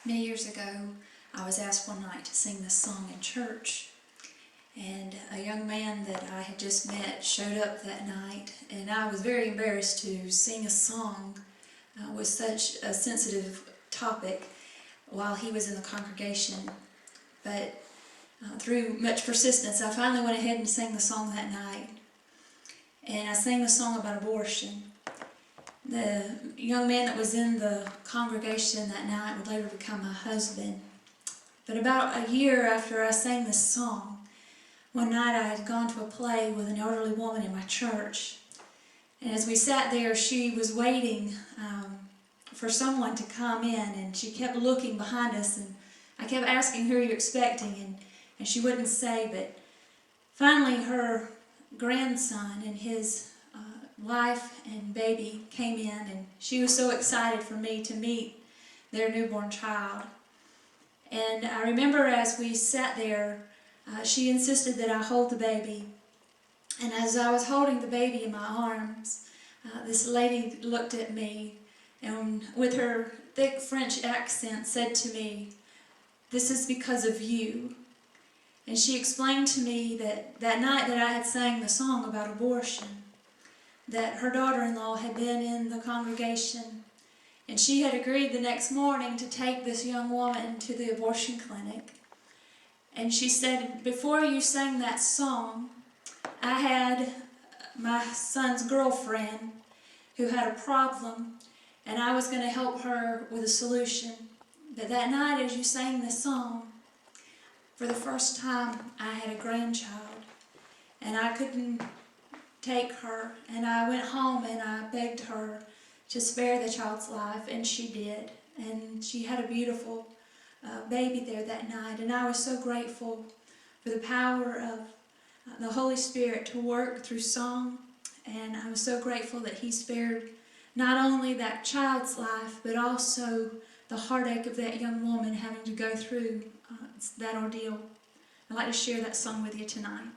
Many years ago, I was asked one night to sing this song in church, and a young man that I had just met showed up that night, and I was very embarrassed to sing a song with such a sensitive topic while he was in the congregation. But through much persistence, I finally went ahead and sang the song that night. And I sang the song about abortion. The young man that was in the congregation that night would later become my husband. But about a year after I sang this song, one night I had gone to a play with an elderly woman in my church. And as we sat there, she was waiting for someone to come in, and she kept looking behind us, and I kept asking who you're expecting, and she wouldn't say, but finally her grandson and his wife and baby came in, and she was so excited for me to meet their newborn child. And I remember as we sat there, she insisted that I hold the baby. And as I was holding the baby in my arms, this lady looked at me and with her thick French accent said to me, "This is because of you." And she explained to me that that night that I had sang the song about abortion, that her daughter-in-law had been in the congregation, and she had agreed the next morning to take this young woman to the abortion clinic. And she said, "Before you sang that song, I had my son's girlfriend who had a problem, and I was going to help her with a solution. But that night as you sang this song, for the first time I had a grandchild, and I couldn't take her, and I went home and I begged her to spare the child's life, and she did. And she had a beautiful baby there that night, and I was so grateful for the power of the Holy Spirit to work through song, and I was so grateful that He spared not only that child's life, but also the heartache of that young woman having to go through that ordeal. I'd like to share that song with you tonight.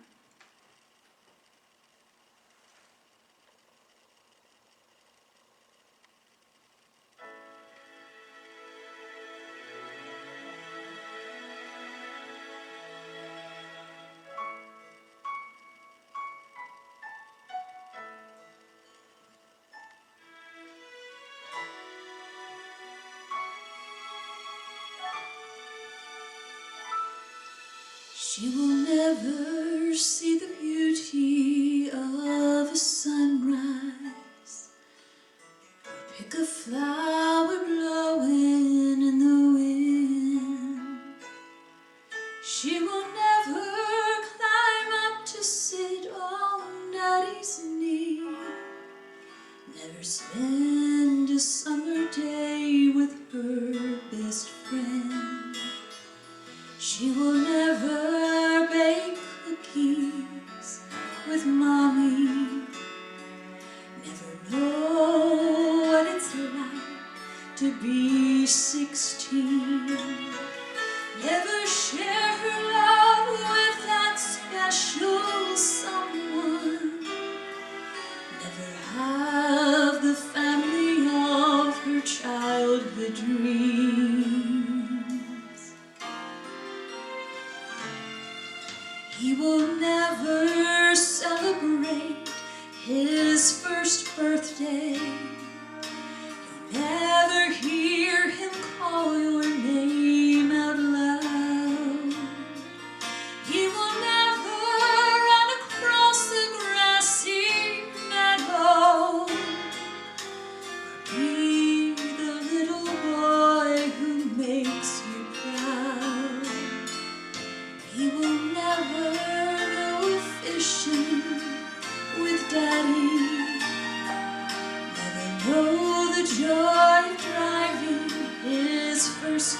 She will never see the beauty of a sunrise, or pick a flower blowing in the wind. She will never climb up to sit on Daddy's knee, never spend a summer day with her best friend. She will never bake cookies with Mommy, never know what it's like to be 16, never share her love with that special someone, never have the family of her childhood dreams. He will never celebrate his first birthday. You'll never hear him call your name out loud. He will never run across the grassy meadow, or be the little boy who makes you proud. He will never go fishing with Daddy, never know the joy of driving his first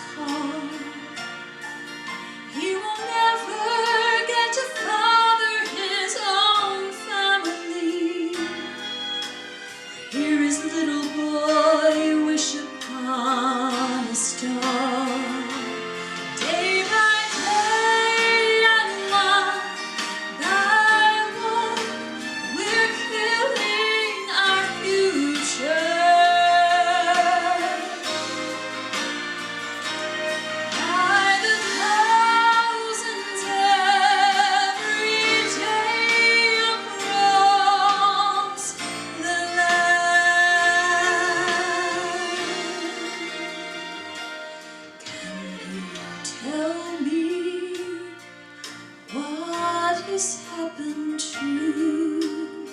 this happen to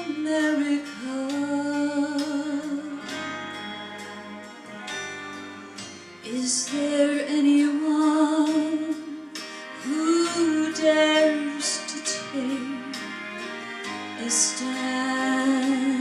America? Is there anyone who dares to take a stand?